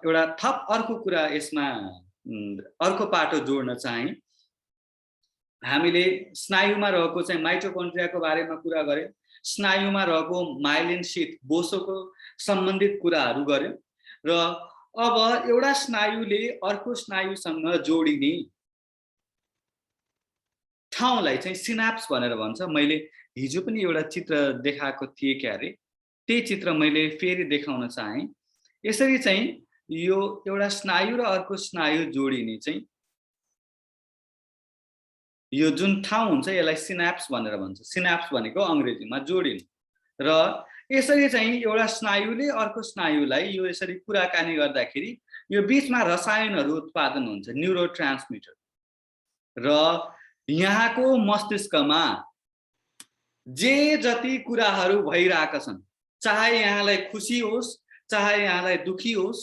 एउटा थप अर्को कुरा यसमा अर्को पाटो जोड्न चाहेँ। हामीले स्नायुमा रहेको चाहिँ माइटोकन्ड्रियाको बारेमा कुरा गर्यौँ, स्नायुमा रहेको माइलिन शीथ बोसोको सम्बन्धित कुराहरू गर्यौँ र अब एउटा स्नायुले अर्को स्नायुसँग जोडिने ठाउँलाई चाहिँ सिनाप्स भनेर भन्छ। मैले हिजो पनि एउटा चित्र देखाएको थिएँ क्यारे, त्यही चित्र मैले फेरि देखाउन चाहेँ। यसरी चाहिँ यो एउटा स्नायु र अर्को स्नायु जोडिने चाहिँ यो जुन ठाउँ हुन्छ यसलाई सिनाप्स भनेर भन्छ। सिनाप्स भनेको अङ्ग्रेजीमा जोडिनु। र यसरी चाहिँ एउटा स्नायुले अर्को स्नायुलाई यो यसरी कुराकानी गर्दाखेरि यो बीचमा रसायनहरू उत्पादन हुन्छ, न्युरोट्रान्समिटर। र यहाँको मस्तिष्कमा जे जति कुराहरू भइरहेका छन्, चाहे यहाँलाई खुसी होस्, चाहे यहाँलाई दुखी होस्,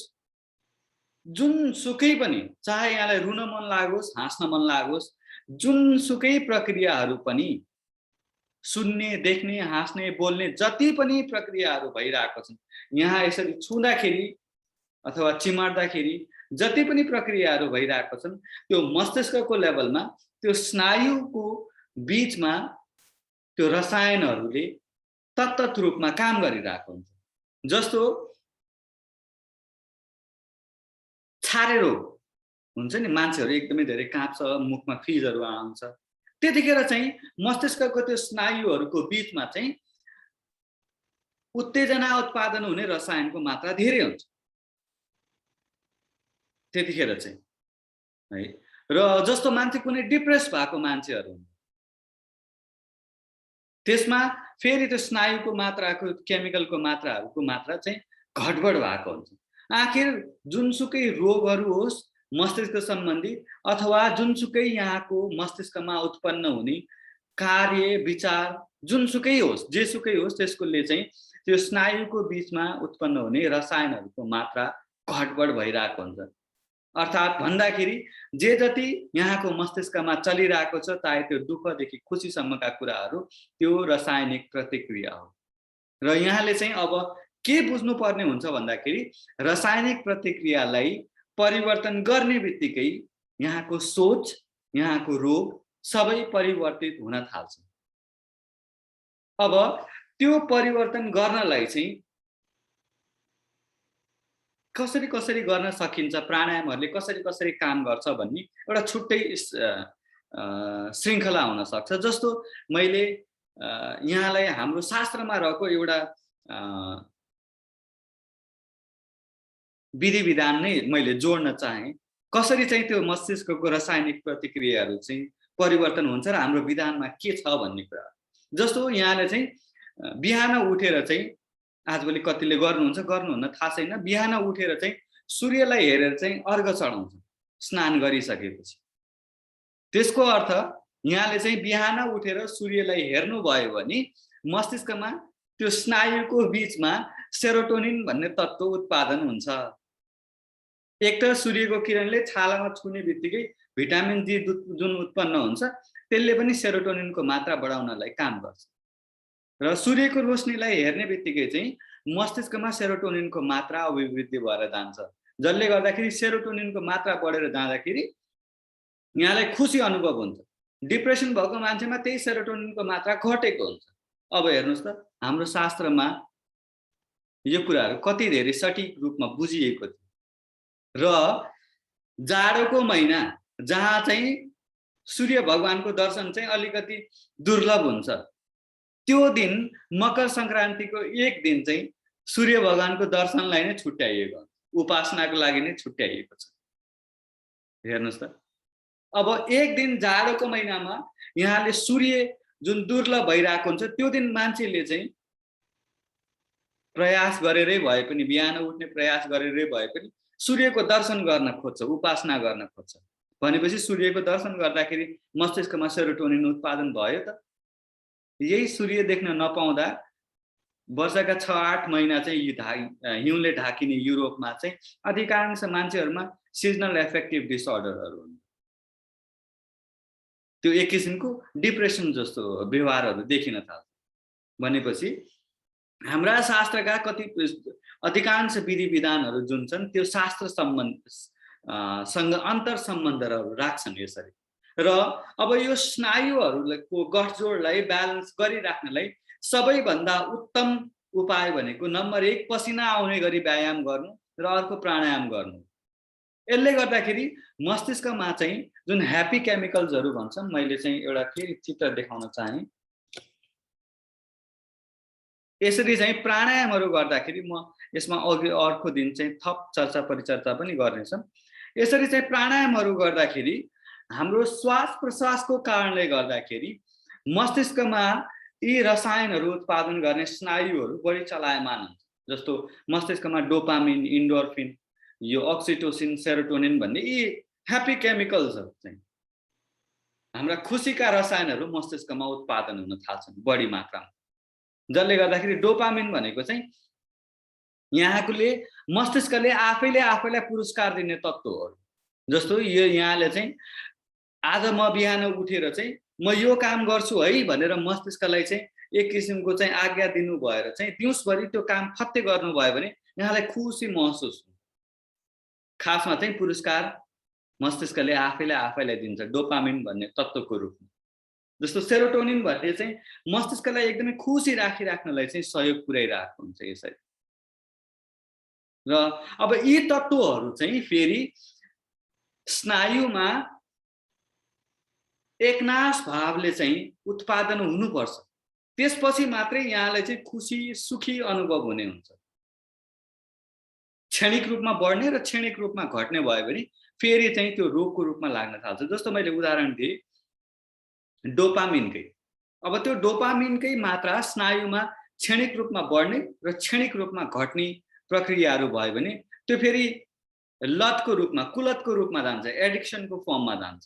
जुनसुकै पनि, चाहे यहाँलाई रुन मन लागोस्, हाँस्न मन लागोस्, जुनसुकै प्रक्रियाहरू पनि, सुन्ने, देख्ने, हाँस्ने, बोल्ने जति पनि प्रक्रियाहरू भइरहेको छन्, यहाँ यसरी छुँदाखेरि अथवा चिमार्दाखेरि जति पनि प्रक्रियाहरू भइरहेको छन् त्यो मस्तिष्कको लेभलमा त्यो स्नायुको बीचमा त्यो रसायनहरूले तत्त रूपमा काम गरिरहेको हुन्छ। जस्तो छारे रोग हुन्छ नि, मान्छेहरू एकदमै धेरै काँप्छ, मुखमा फिजहरू आउँछ, त्यतिखेर चाहिँ मस्तिष्कको त्यो स्नायुहरूको बीचमा चाहिँ उत्तेजना उत्पादन हुने रसायनको मात्रा धेरै हुन्छ त्यतिखेर चाहिँ है। र जस्तो मान्छे कुनै डिप्रेस भएको मान्छेहरू हुन्, त्यसमा फेरि त्यो स्नायुको मात्राको केमिकलको मात्राहरूको मात्रा चाहिँ घटबड भएको हुन्छ। आखिर जुनसुकै रोगहरू होस् मस्तिष्क सम्बन्धी अथवा जुनसुकै यहाँको मस्तिष्कमा उत्पन्न हुने कार्य विचार जुनसुकै होस् जेसुकै होस् त्यसकोले चाहिँ त्यो स्नायुको बीचमा उत्पन्न हुने रसायनहरूको मात्रा घटबड भइरहेको हुन्छ। अर्थात् भन्दाखेरि जे जति यहाँको मस्तिष्कमा चलिरहेको छ चाहे त्यो दुःखदेखि खुसीसम्मका कुराहरू त्यो रासायनिक प्रतिक्रिया हो। र यहाँले चाहिँ अब के बुझ्नुपर्ने हुन्छ भन्दाखेरि रासायनिक प्रतिक्रियालाई परिवर्तन गर्ने बित्तिकै यहाँको सोच यहाँको रोग सबै परिवर्तित हुन थाल्छ। अब त्यो परिवर्तन गर्नलाई चाहिँ कसरी कसरी गर्न सकिन्छ, प्राणायामहरूले कसरी कसरी काम गर्छ भन्ने एउटा छुट्टै श्रृङ्खला हुन सक्छ। जस्तो मैले यहाँलाई हाम्रो शास्त्रमा रहेको एउटा विधि विधान नै मैले जोड्न चाहे, कसरी चाहिँ त्यो मस्तिष्कको रासायनिक प्रतिक्रियाहरू चाहिँ परिवर्तन हुन्छ र हाम्रो विधानमा के छ भन्ने कुरा। जस्तो यहाँले चाहिँ बिहान उठेर चाहिँ आजभोलि कतिले गर्नुहुन्छ गर्नुहुन्न थाहा छैन, बिहान उठेर चाहिँ सूर्यलाई हेरेर चाहिँ अर्घ चढाउँछ स्नान गरिसकेपछि। त्यसको अर्थ यहाँले चाहिँ बिहान उठेर सूर्यलाई हेर्नुभयो भने मस्तिष्कमा त्यो स्नायुको बीचमा सेरोटोनिन भन्ने तत्त्व उत्पादन हुन्छ। एक त सूर्यको किरणले छालामा छुने बित्तिकै भिटामिन डी जुन उत्पन्न हुन्छ त्यसले पनि सेरोटोनिनको मात्रा बढाउनलाई काम गर्छ र सूर्यको रोशनीलाई हेर्ने बित्तिकै चाहिँ मस्तिष्कमा सेरोटोनिनको मात्रा अभिवृद्धि भएर जान्छ, जसले गर्दाखेरि सेरोटोनिनको मात्रा बढेर जाँदाखेरि यहाँलाई खुसी अनुभव हुन्छ। डिप्रेसन भएको मान्छेमा त्यही सेरोटोनिनको मात्रा घटेको हुन्छ। अब हेर्नुहोस् त हाम्रो शास्त्रमा यो कुराहरू कति धेरै सठिक रूपमा बुझिएको थियो र जाडोको महिना जहाँ चाहिँ सूर्य भगवानको दर्शन चाहिँ अलिकति दुर्लभ हुन्छ, त्यो दिन मकर संक्रान्तिको एक दिन चाहिँ सूर्य भगवानको दर्शनलाई नै छुट्याइएको, उपासनाको लागि नै छुट्याइएको छ। हेर्नुहोस् त अब एक दिन जाडोको महिनामा यहाँले सूर्य जुन दुर्लभ भइरहेको हुन्छ त्यो दिन मान्छेले चाहिँ प्रयास गरेरै भए पनि बिहान उठ्ने प्रयास गरेरै भए पनि सूर्यको दर्शन गर्न खोज्छ, उपासना गर्न खोज्छ। भनेपछि सूर्यको दर्शन गर्दाखेरि मस्तिष्कमा सेरोटोनिन उत्पादन भयो त। यही सूर्य देख्न नपाउँदा वर्षका 6-8 महिना चाहिँ हिउँले ढाकिने युरोपमा चाहिँ अधिकांश मान्छेहरूमा सिजनल एफेक्टिभ डिसअर्डरहरू हुन्। त्यो एक किसिमको डिप्रेसन जस्तो व्यवहारहरू देखिन थाल्छ। भनेपछि हाम्रा शास्त्रका कति अधिकांश विधि विधानहरू जुन छन् त्यो शास्त्र सँग अन्तर सम्बन्धहरू राख्छन् यसरी। र अब यो स्नायुहरूको गठजोडलाई ब्यालेन्स गरिराख्नलाई सबैभन्दा उत्तम उपाय भनेको नम्बर 1 पसिना आउने गरी व्यायाम गर्नु र अर्को प्राणायाम गर्नु। यसले गर्दाखेरि मस्तिष्कमा चाहिँ जुन ह्याप्पी केमिकल्सहरू भन्छन्, मैले चाहिँ एउटा फेरि चित्र देखाउन चाहे। यसरी चाहिँ प्राणायामहरू गर्दाखेरि म यसमा अघि अर्को दिन चाहिँ थप चर्चा परिचर्चा पनि गर्नेछौँ। यसरी चाहिँ प्राणायामहरू गर्दाखेरि हाम्रो श्वास प्रश्वासको कारणले गर्दाखेरि मस्तिष्कमा यी रसायनहरू उत्पादन गर्ने स्नायुहरू बढी चलायमान हुन्छ। जस्तो मस्तिष्कमा डोपामिन, इन्डोर्फिन, यो अक्सिटोसिन, सेरोटोनिन भन्ने यी ह्याप्पी केमिकल्सहरू चाहिँ हाम्रा खुसीका रसायनहरू मस्तिष्कमा उत्पादन हुन थाल्छन् बढी मात्रामा, जसले गर्दाखेरि डोपामिन भनेको चाहिँ यहाँकोले मस्तिष्कले आफैले आफैलाई पुरस्कार दिने तत्त्व हो। जस्तो यो यहाँले चाहिँ आज म बिहान उठेर चाहिँ म यो काम गर्छु है भनेर मस्तिष्कलाई चाहिँ एक किसिमको चाहिँ आज्ञा दिनु भएर चाहिँ दिउँसभरि त्यो काम फत्ते गर्नुभयो भने यहाँलाई खुसी महसुस हुन्छ। खासमा चाहिँ पुरस्कार मस्तिष्कले आफैले आफैलाई दिन्छ डोपामिन भन्ने तत्त्वको रूपमा। जस्तो सेरोटोनिन भन्ने चाहिँ मस्तिष्कलाई एकदमै खुसी राखिराख्नलाई चाहिँ सहयोग पुर्याइरहेको हुन्छ यसरी। र अब यी तत्त्वहरू चाहिँ फेरि स्नायुमा एकनाश भावले चाहिँ उत्पादन हुनुपर्छ, त्यसपछि मात्रै यहाँलाई चाहिँ खुसी सुखी अनुभव हुने हुन्छ। क्षणिक रूपमा बढ्ने र क्षणिक रूपमा घट्ने भयो भने फेरि चाहिँ त्यो रोगको रूपमा लाग्न थाल्छ। जस्तो मैले उदाहरण दिएँ डोपामिनकै। अब त्यो डोपामिनकै मात्रा स्नायुमा क्षणिक रूपमा बढ्ने र क्षणिक रूपमा घट्ने प्रक्रियाहरू भयो भने त्यो फेरि लतको रूपमा कुलतको रूपमा जान्छ, एडिक्सनको फर्ममा जान्छ।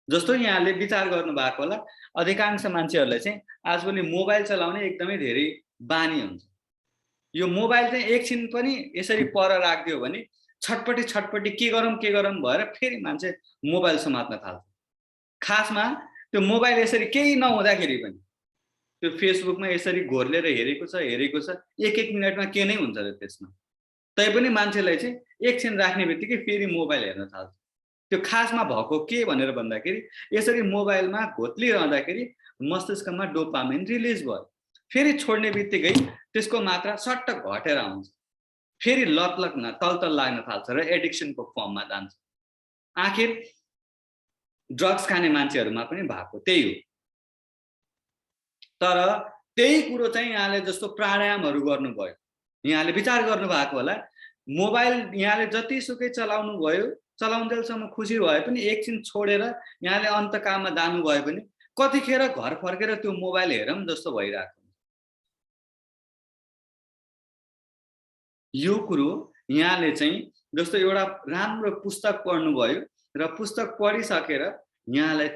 जस्तो यहाँले विचार गर्नु भएको होला अधिकांश मान्छेहरूलाई चाहिँ आजभोलि मोबाइल चलाउने एकदमै धेरै बानी हुन्छ। यो मोबाइल चाहिँ एकछिन पनि यसरी पर राखिदियो भने छटपटी के गरौँ भएर फेरि मान्छे मोबाइल समात्न थाल्छ। खासमा त्यो मोबाइल यसरी केही नहुँदाखेरि पनि त्यो फेसबुकमा यसरी घोर्लेर हेरेको छ एक मिनटमा के नै हुन्छ र त्यसमा। तैपनि मान्छेलाई चाहिँ एकछिन राख्ने बित्तिकै फेरि मोबाइल हेर्न थाल्छ। त्यो खासमा भएको के भनेर भन्दाखेरि यसरी मोबाइलमा घोत्लिरहँदाखेरि मस्तिष्कमा डोपामिन रिलिज भयो, फेरि छोड्ने बित्तिकै त्यसको मात्रा सट्ट घटेर आउँछ, फेरि लत तल लाग्न थाल्छ र एडिक्सनको फर्ममा जान्छ। आखिर ड्रग्स खाने मान्छेहरूमा पनि भएको त्यही हो। तर त्यही कुरो चाहिँ यहाँले जस्तो प्राणायामहरू गर्नुभयो, यहाँले विचार गर्नु भएको होला मोबाइल यहाँले जतिसुकै चलाउन्जेलसम्म खुसी भए पनि एकछिन छोडेर यहाँले अन्तकाममा जानुभयो भने कतिखेर घर फर्केर त्यो मोबाइल हेरौँ जस्तो भइरहेको। यो कुरो यहाँले चाहिँ जस्तो एउटा राम्रो पुस्तक पढ्नुभयो र पुस्तक पढिसकेर यहाँलाई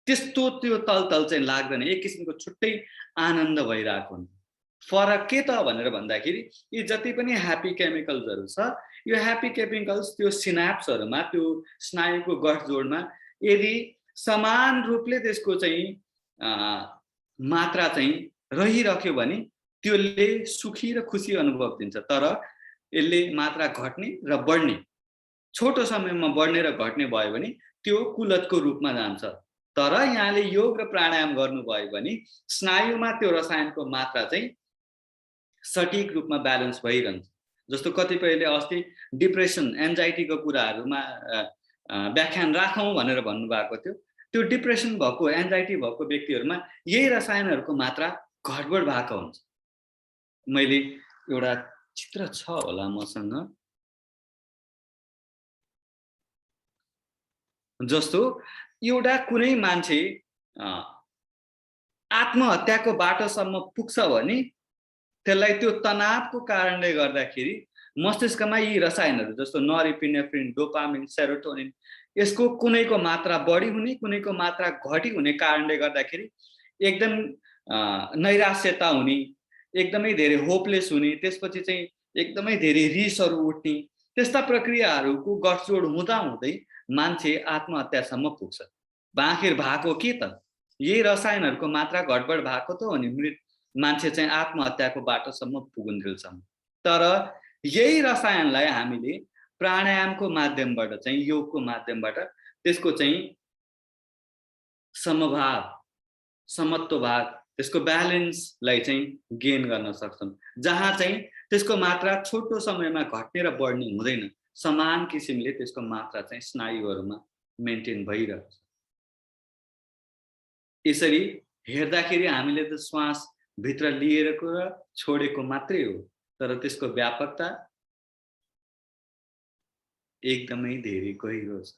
त्यस्तो तलतल चाहिँ लाग्दैन, एक किसिमको छुट्टै आनन्द भइरहेको हुन्छ। फरक के त भनेर भन्दाखेरि यी जति पनि ह्याप्पी केमिकल्सहरू छ यो ह्याप्पी केमिकल्स त्यो सिनाप्सहरूमा त्यो स्नायुको गठजोडमा यदि समान रूपले त्यसको चाहिँ मात्रा चाहिँ रहिरह्यो भने त्यसले सुखी र खुसी अनुभव दिन्छ। तर यसले मात्रा घट्ने र बढ्ने छोटो समयमा बढ्ने र घट्ने भयो भने त्यो कुलतको रूपमा जान्छ। तर यहाँले योग र प्राणायाम गर्नुभयो भने स्नायुमा त्यो रसायनको मात्रा चाहिँ सठिक रूपमा ब्यालेन्स भइरहन्छ। जस्तो कतिपयले अस्ति डिप्रेसन एन्जाइटीको कुराहरूमा व्याख्यान राखौँ भनेर भन्नुभएको थियो। त्यो डिप्रेसन भएको एन्जाइटी भएको व्यक्तिहरूमा यही रसायनहरूको मात्रा घटबड भएको हुन्छ। मैले एउटा चित्र छ होला मसँग, जस्तो एउटा कुनै मान्छे आत्महत्याको बाटोसम्म पुग्छ भने त्यसलाई त्यो तनावको कारणले गर्दाखेरि मस्तिष्कमा यी रसायनहरू जस्तो नोरेपिनेफ्रिन, डोपामिन, सेरोटोनिन यसको कुनैको मात्रा बढी हुने कुनैको मात्रा घटी हुने कारणले गर्दाखेरि एकदम नैराश्यता हुने, एकदमै धेरै होपलेस हुने, त्यसपछि चाहिँ एकदमै धेरै रिसहरू उठ्ने, त्यस्ता प्रक्रियाहरूको गठजोड हुँदा हुँदै मान्छे आत्महत्यासम्म पुग्छ। आखिर भएको के त यही रसायनहरूको मात्रा घटबड भएको त हो नि मान्छे चाहिँ आत्महत्याको बाटोसम्म पुगुन्जेलसम्म। तर यही रसायनलाई हामीले प्राणायामको माध्यमबाट चाहिँ योगको माध्यमबाट त्यसको चाहिँ समभाव समत्वभाव त्यसको ब्यालेन्सलाई चाहिँ गेन गर्न सक्छौँ, जहाँ चाहिँ त्यसको मात्रा छोटो समयमा घट्ने र बढ्ने हुँदैन, समान किसिमले त्यसको मात्रा चाहिँ स्नायुहरूमा मेन्टेन भइरहेको छ। यसरी हेर्दाखेरि हामीले त श्वास भित्र लिएको र छोडेको मात्रै हो, तर त्यसको व्यापकता एकदमै धेरै गहिरो छ।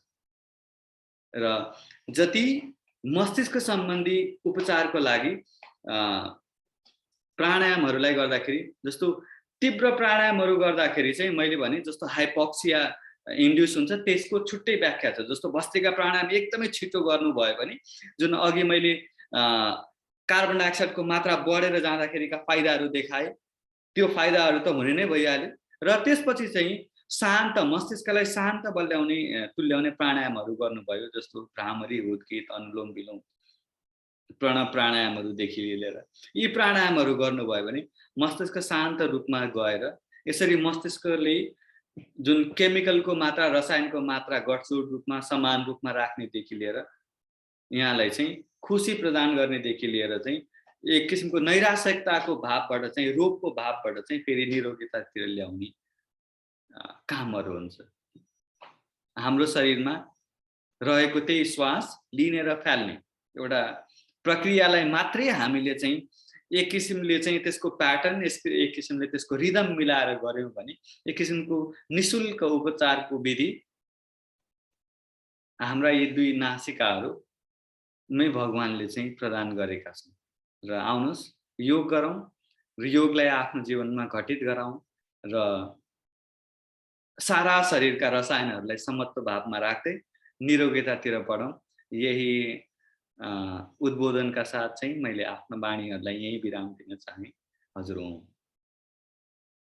र जति मस्तिष्क सम्बन्धी उपचारको लागि प्राणायामहरूलाई गर्दाखेरि जस्तो तीव्र प्राणायामहरू गर्दाखेरि चाहिँ मैले भने जस्तो हाइपोक्सिया इन्ड्युस हुन्छ त्यसको छुट्टै व्याख्या छ। जस्तो भस्त्रिका प्राणायाम एकदमै छिटो गर्नुभयो भने जुन अघि मैले कार्बन डाइअक्साइडको मात्रा बढेर जाँदाखेरिका फाइदाहरू देखाए त्यो फाइदाहरू त हुने नै भइहाल्यो। र त्यसपछि चाहिँ शान्त मस्तिष्कलाई शान्त तुल्याउने प्राणायामहरू गर्नुभयो, जस्तो भ्रामरी, उद्गीत, अनुलोम विलोम, प्रणव प्राणायामहरूदेखि लिएर यी प्राणायामहरू गर्नुभयो भने मस्तिष्क शान्त रूपमा गएर यसरी मस्तिष्कले जुन केमिकलको मात्रा रसायनको मात्रा गठजोड रूपमा समान रूपमा राख्नेदेखि लिएर यहाँलाई चाहिँ खुसी प्रदान गर्नेदेखि लिएर चाहिँ एक किसिमको नैराश्यताको भावबाट चाहिँ रोगको भावबाट चाहिँ फेरि निरोगितातिर ल्याउने कामहरू हुन्छ। हाम्रो शरीरमा रहेको त्यही श्वास लिने र फाल्ने एउटा प्रक्रियालाई मात्रै हामीले चाहिँ एक किसिमले चाहिँ त्यसको प्याटर्न एक किसिमले त्यसको रिदम मिलाएर गऱ्यौँ भने एक किसिमको निशुल्क उपचारको विधि हाम्रा यी दुई नासिकाहरू मै भगवानले चाहिँ प्रदान गरेका छन् र आउनुहोस् योग गरौँ र योगलाई आफ्नो जीवनमा घटित गराउँ र सारा शरीरका रसायनहरूलाई समत्व भावमा राख्दै निरोगितातिर बढौँ। यही उद्बोधनका साथ चाहिँ मैले आफ्नो वाणीहरूलाई यही विराम दिन चाहे। हजुर ओम।